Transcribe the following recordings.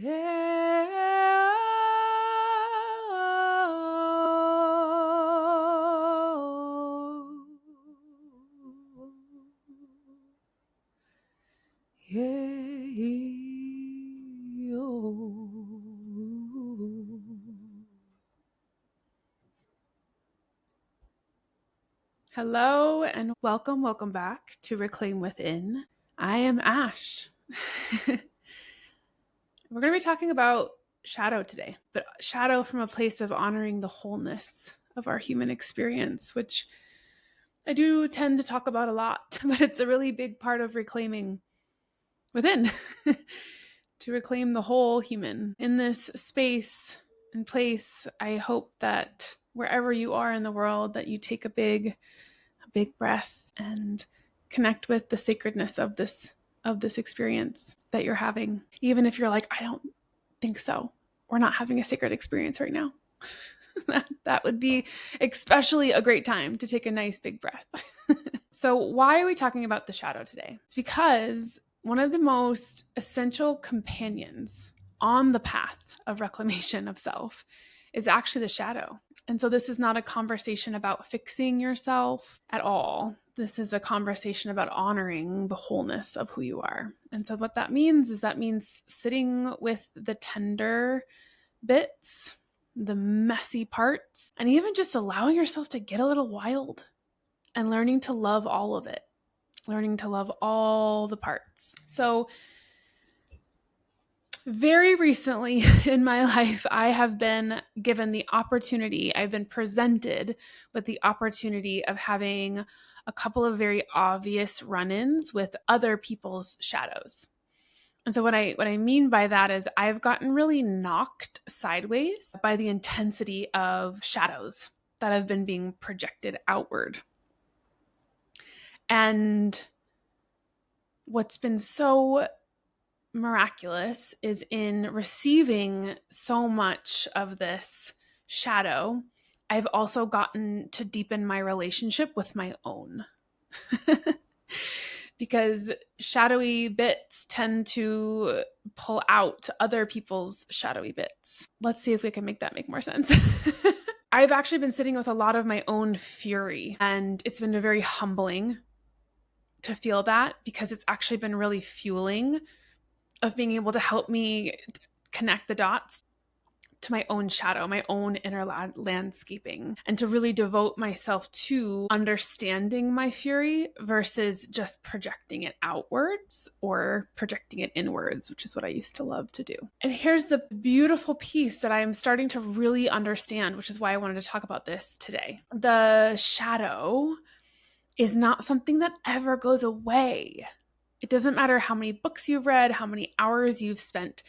Yeah. Hello and welcome back to Reclaim Within. I am Ash. We're going to be talking about shadow today, but shadow from a place of honoring the wholeness of our human experience, which I do tend to talk about a lot, but it's a really big part of reclaiming within, to reclaim the whole human. In this space and place, I hope that wherever you are in the world, that you take a big breath and connect with the sacredness of this experience that you're having. Even if you're like, I don't think so. We're not having a sacred experience right now. That would be especially a great time to take a nice big breath. So why are we talking about the shadow today? It's because one of the most essential companions on the path of reclamation of self is actually the shadow. And so this is not a conversation about fixing yourself at all. This is a conversation about honoring the wholeness of who you are. And so what that means is sitting with the tender bits, the messy parts, and even just allowing yourself to get a little wild and learning to love all of it, learning to love all the parts. So very recently in my life, I have been given the opportunity, I've been presented with the opportunity of having a couple of very obvious run-ins with other people's shadows. And so what I mean by that is I've gotten really knocked sideways by the intensity of shadows that have been being projected outward. And what's been so miraculous is in receiving so much of this shadow, I've also gotten to deepen my relationship with my own. Because shadowy bits tend to pull out other people's shadowy bits. Let's see if we can make that make more sense. I've actually been sitting with a lot of my own fury, and it's been very humbling to feel that, because it's actually been really fueling of being able to help me connect the dots to my own shadow, my own inner landscaping, and to really devote myself to understanding my fury versus just projecting it outwards or projecting it inwards, which is what I used to love to do. And here's the beautiful piece that I'm starting to really understand, which is why I wanted to talk about this today. The shadow is not something that ever goes away. It doesn't matter how many books you've read, how many hours you've spent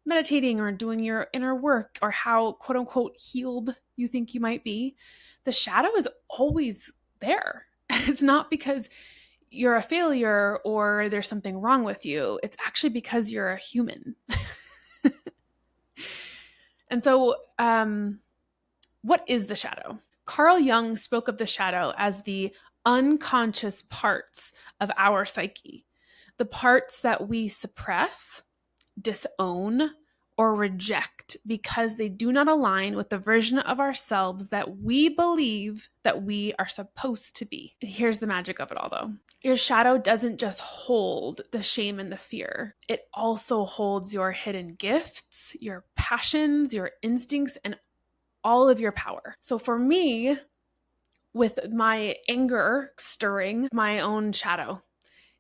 meditating or doing your inner work, or how quote unquote healed you think you might be. The shadow is always there. And it's not because you're a failure or there's something wrong with you. It's actually because you're a human. And so, what is the shadow? Carl Jung spoke of the shadow as the unconscious parts of our psyche, the parts that we suppress, disown, or reject because they do not align with the version of ourselves that we believe that we are supposed to be. Here's the magic of it all, though. Your shadow doesn't just hold the shame and the fear. It also holds your hidden gifts, your passions, your instincts, and all of your power. So for me, with my anger stirring, my own shadow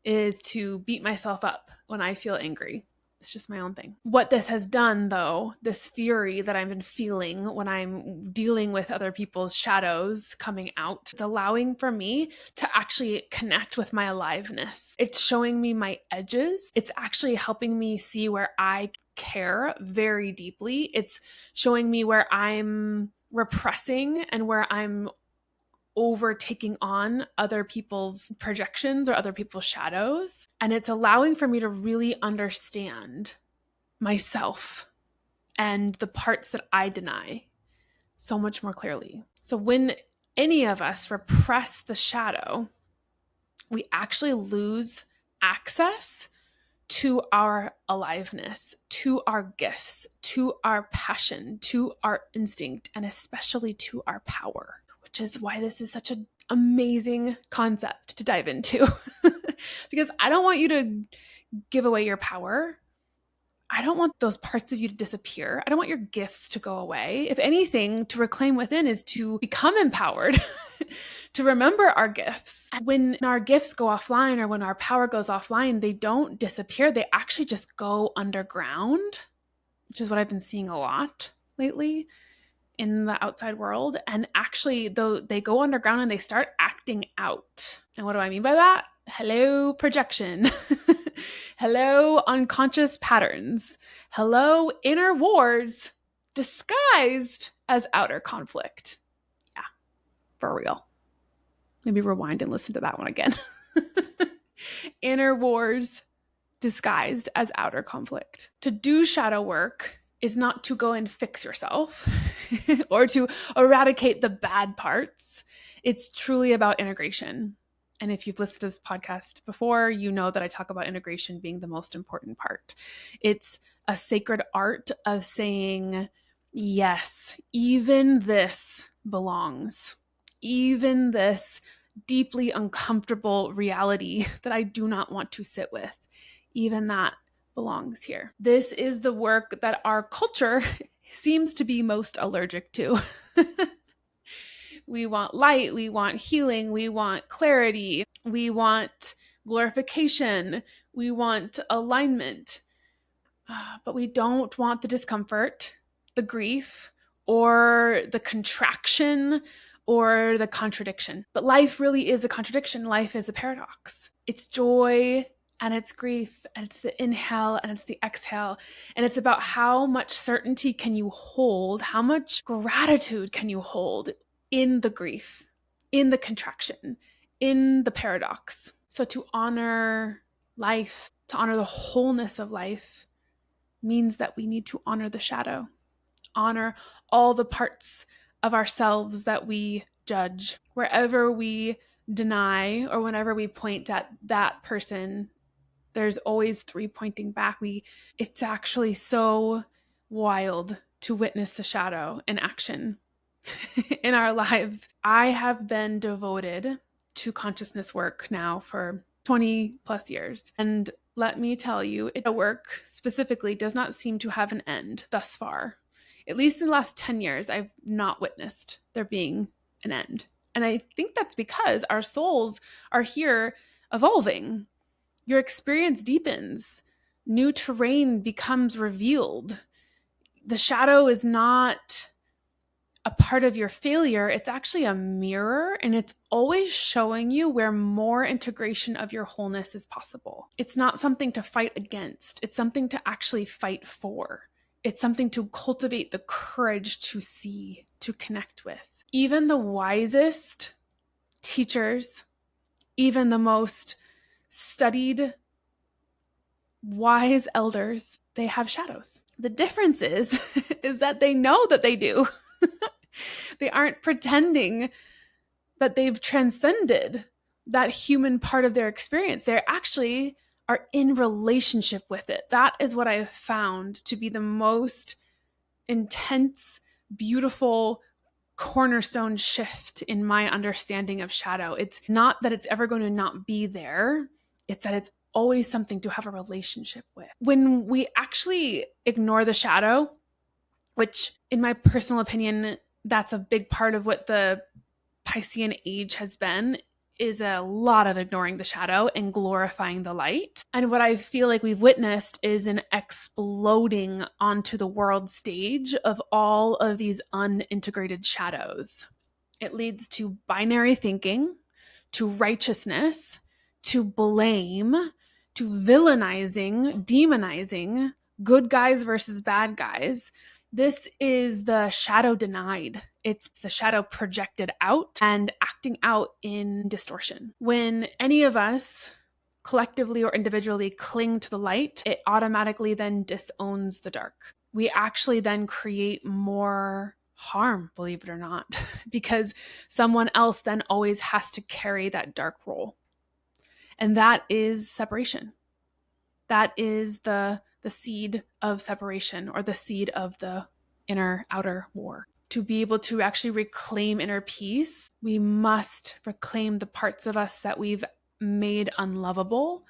is to beat myself up when I feel angry. It's just my own thing. What this has done, though, this fury that I've been feeling when I'm dealing with other people's shadows coming out, it's allowing for me to actually connect with my aliveness. It's showing me my edges. It's actually helping me see where I care very deeply. It's showing me where I'm repressing and where I'm overtaking on other people's projections or other people's shadows. And it's allowing for me to really understand myself and the parts that I deny so much more clearly. So when any of us repress the shadow, we actually lose access to our aliveness, to our gifts, to our passion, to our instinct, and especially to our power, which is why this is such an amazing concept to dive into. Because I don't want you to give away your power. I don't want those parts of you to disappear. I don't want your gifts to go away. If anything, to reclaim within is to become empowered, to remember our gifts. When our gifts go offline or when our power goes offline, they don't disappear. They actually just go underground, which is what I've been seeing a lot lately in the outside world. And actually, though, they go underground and they start acting out. And what do I mean by that? Hello, projection. Hello, unconscious patterns. Hello, inner wars disguised as outer conflict. Yeah, for real. Maybe rewind and listen to that one again. Inner wars disguised as outer conflict. To do shadow work is not to go and fix yourself or to eradicate the bad parts. It's truly about integration. And if you've listened to this podcast before, you know that I talk about integration being the most important part. It's a sacred art of saying, yes, even this belongs. Even this deeply uncomfortable reality that I do not want to sit with, even that belongs here. This is the work that our culture seems to be most allergic to. We want light, we want healing, we want clarity, we want glorification, we want alignment, but we don't want the discomfort, the grief, or the contraction, or the contradiction. But life really is a contradiction. Life is a paradox. It's joy and it's grief, and it's the inhale and it's the exhale. And it's about how much certainty can you hold, how much gratitude can you hold in the grief, in the contraction, in the paradox. So to honor life, to honor the wholeness of life, means that we need to honor the shadow, honor all the parts of ourselves that we judge. Wherever we deny or whenever we point at that person, there's always three pointing back. It's actually so wild to witness the shadow in action in our lives. I have been devoted to consciousness work now for 20 plus years. And let me tell you, work specifically does not seem to have an end thus far. At least in the last 10 years, I've not witnessed there being an end. And I think that's because our souls are here evolving. Your experience deepens. New terrain becomes revealed. The shadow is not a part of your failure. It's actually a mirror, and it's always showing you where more integration of your wholeness is possible. It's not something to fight against. It's something to actually fight for. It's something to cultivate the courage to see, to connect with. Even the wisest teachers, even the most studied, wise elders, they have shadows. The difference is that they know that they do. They aren't pretending that they've transcended that human part of their experience. They actually are in relationship with it. That is what I have found to be the most intense, beautiful cornerstone shift in my understanding of shadow. It's not that it's ever going to not be there. It's that it's always something to have a relationship with. When we actually ignore the shadow, which in my personal opinion, that's a big part of what the Piscean age has been, is a lot of ignoring the shadow and glorifying the light. And what I feel like we've witnessed is an exploding onto the world stage of all of these unintegrated shadows. It leads to binary thinking, to righteousness, to blame, to villainizing, demonizing, good guys versus bad guys. This is the shadow denied. It's the shadow projected out and acting out in distortion. When any of us collectively or individually cling to the light, it automatically then disowns the dark. We actually then create more harm, believe it or not, because someone else then always has to carry that dark role. And that is separation. That is the seed of separation, or the seed of the inner outer war. To be able to actually reclaim inner peace, we must reclaim the parts of us that we've made unlovable,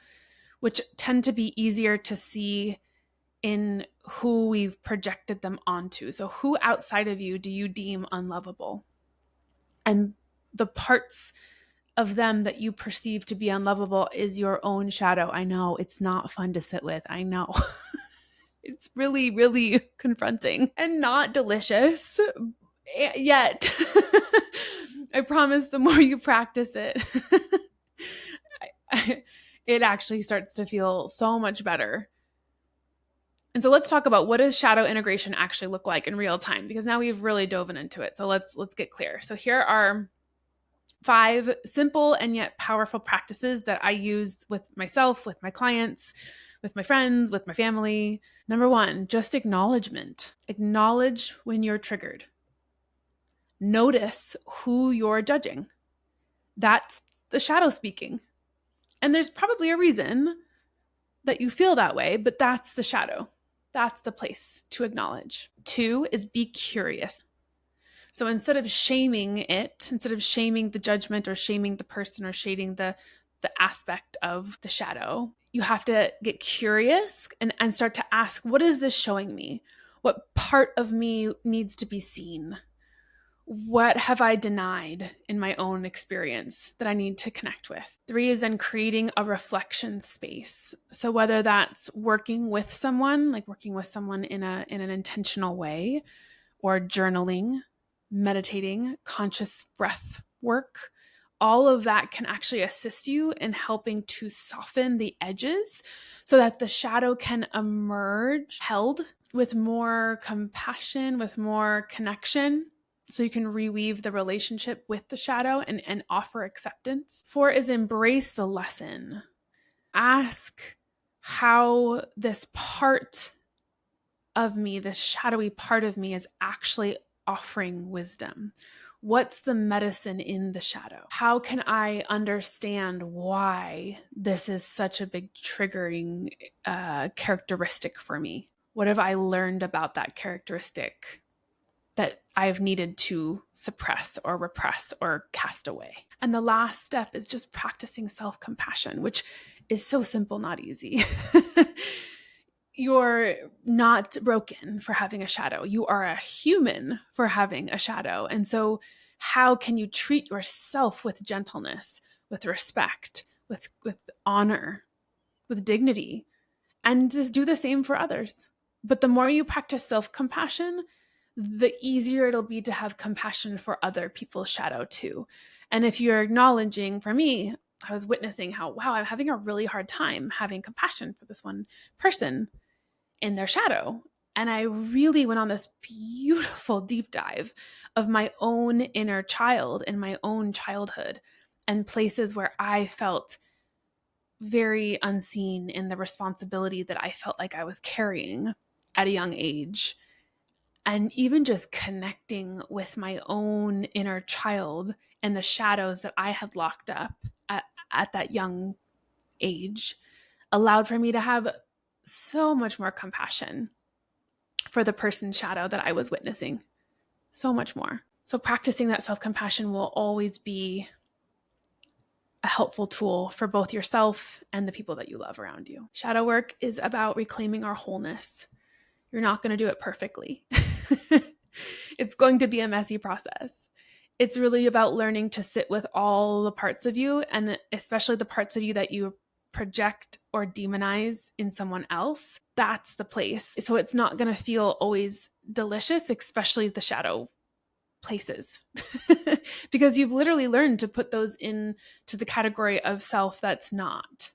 which tend to be easier to see in who we've projected them onto. So who outside of you do you deem unlovable? And the parts of them that you perceive to be unlovable is your own shadow. I know it's not fun to sit with. I know. It's really, really confronting and not delicious yet. I promise the more you practice it, it actually starts to feel so much better. And so let's talk about, what does shadow integration actually look like in real time? Because now we've really dove into it. So let's get clear. So here are 5 simple and yet powerful practices that I use with myself, with my clients, with my friends, with my family. Number 1, just acknowledgement. Acknowledge when you're triggered. Notice who you're judging. That's the shadow speaking. And there's probably a reason that you feel that way, but that's the shadow. That's the place to acknowledge. 2 is be curious. So instead of shaming it, instead of shaming the judgment or shaming the person or shading the aspect of the shadow, you have to get curious and start to ask, what is this showing me? What part of me needs to be seen? What have I denied in my own experience that I need to connect with? 3 is then creating a reflection space. So whether that's working with someone, like working with someone in an intentional way, or journaling, meditating, conscious breath work, all of that can actually assist you in helping to soften the edges so that the shadow can emerge held with more compassion, with more connection, so you can reweave the relationship with the shadow and offer acceptance. 4 is embrace the lesson. Ask how this part of me, this shadowy part of me, is actually offering wisdom. What's the medicine in the shadow? How can I understand why this is such a big triggering characteristic for me? What have I learned about that characteristic that I've needed to suppress or repress or cast away? And the last step is just practicing self-compassion, which is so simple, not easy. You're not broken for having a shadow. You are a human for having a shadow. And so how can you treat yourself with gentleness, with respect, with honor, with dignity, and just do the same for others? But the more you practice self-compassion, the easier it'll be to have compassion for other people's shadow too. And if you're acknowledging, for me, I was witnessing how, wow, I'm having a really hard time having compassion for this one person in their shadow. And I really went on this beautiful deep dive of my own inner child and my own childhood and places where I felt very unseen in the responsibility that I felt like I was carrying at a young age. And even just connecting with my own inner child and the shadows that I had locked up at that young age allowed for me to have so much more compassion for the person's shadow that I was witnessing. So much more. So practicing that self-compassion will always be a helpful tool for both yourself and the people that you love around you. Shadow work is about reclaiming our wholeness. You're not going to do it perfectly. It's going to be a messy process. It's really about learning to sit with all the parts of you, and especially the parts of you that you project or demonize in someone else. That's the place. So it's not going to feel always delicious, especially the shadow places, because you've literally learned to put those into the category of self that's not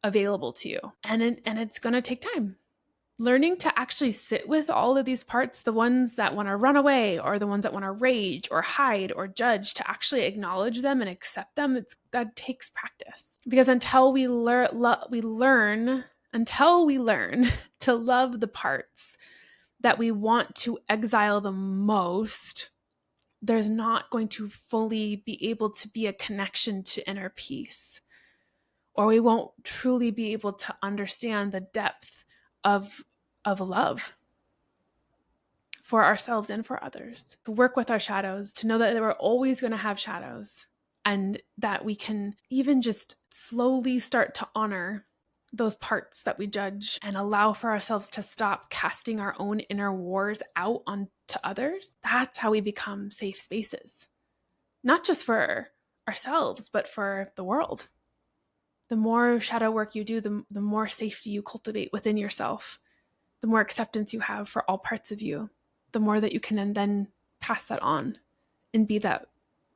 available to you. And it's going to take time. Learning to actually sit with all of these parts, the ones that want to run away or the ones that want to rage or hide or judge, to actually acknowledge them and accept them, that takes practice. Because until we learn to love the parts that we want to exile the most, there's not going to fully be able to be a connection to inner peace or we won't truly be able to understand the depth of love for ourselves and for others. To work with our shadows, to know that we're always going to have shadows, and that we can even just slowly start to honor those parts that we judge and allow for ourselves to stop casting our own inner wars out onto others. That's how we become safe spaces, not just for ourselves, but for the world. The more shadow work you do, the more safety you cultivate within yourself, the more acceptance you have for all parts of you, the more that you can then pass that on and be that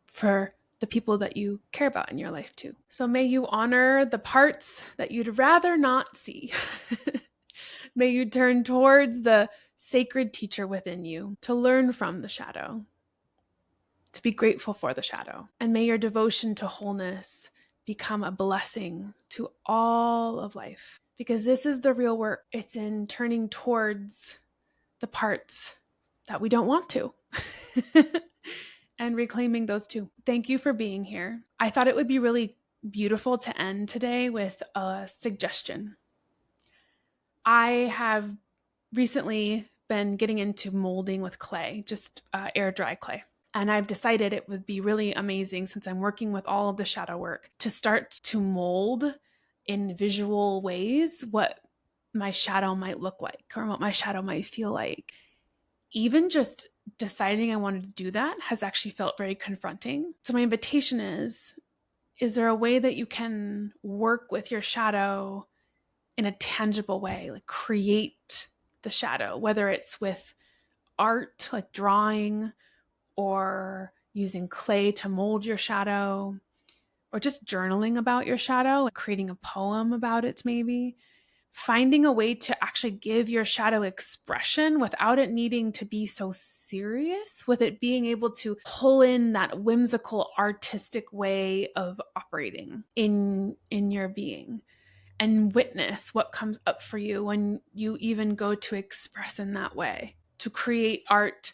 for the people that you care about in your life too. So may you honor the parts that you'd rather not see. May you turn towards the sacred teacher within you to learn from the shadow, to be grateful for the shadow. And may your devotion to wholeness become a blessing to all of life. Because this is the real work. It's in turning towards the parts that we don't want to. And reclaiming those too. Thank you for being here. I thought it would be really beautiful to end today with a suggestion. I have recently been getting into molding with clay, just air dry clay. And I've decided it would be really amazing, since I'm working with all of the shadow work, to start to mold in visual ways what my shadow might look like or what my shadow might feel like. Even just deciding I wanted to do that has actually felt very confronting. So my invitation is there a way that you can work with your shadow in a tangible way, like create the shadow, whether it's with art, like drawing, or using clay to mold your shadow, or just journaling about your shadow, like creating a poem about it maybe. Finding a way to actually give your shadow expression without it needing to be so serious, with it being able to pull in that whimsical, artistic way of operating in your being, and witness what comes up for you when you even go to express in that way, to create art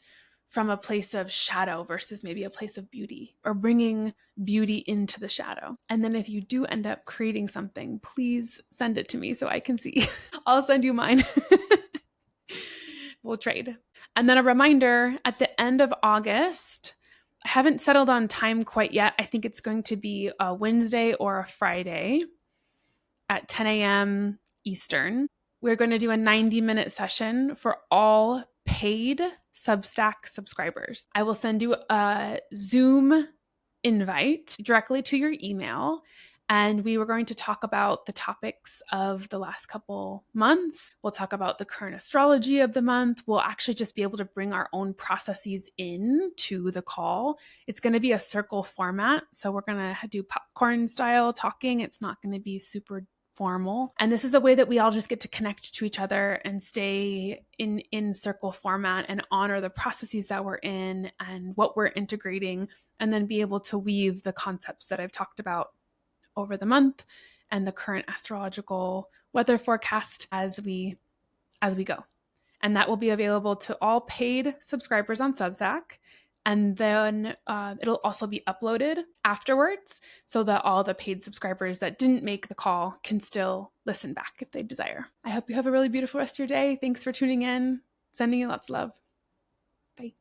from a place of shadow versus maybe a place of beauty, or bringing beauty into the shadow. And then if you do end up creating something, please send it to me so I can see. I'll send you mine. We'll trade. And then a reminder, at the end of August, I haven't settled on time quite yet. I think it's going to be a Wednesday or a Friday at 10 a.m. Eastern. We're going to do a 90-minute session for all paid Substack subscribers. I will send you a Zoom invite directly to your email, and we were going to talk about the topics of the last couple months. We'll talk about the current astrology of the month. We'll actually just be able to bring our own processes in to the call. It's going to be a circle format, so we're going to do popcorn style talking. It's not going to be super formal. And this is a way that we all just get to connect to each other and stay in circle format and honor the processes that we're in and what we're integrating, and then be able to weave the concepts that I've talked about over the month and the current astrological weather forecast as we go. And that will be available to all paid subscribers on Substack. And then it'll also be uploaded afterwards, so that all the paid subscribers that didn't make the call can still listen back if they desire. I hope you have a really beautiful rest of your day. Thanks for tuning in. Sending you lots of love. Bye.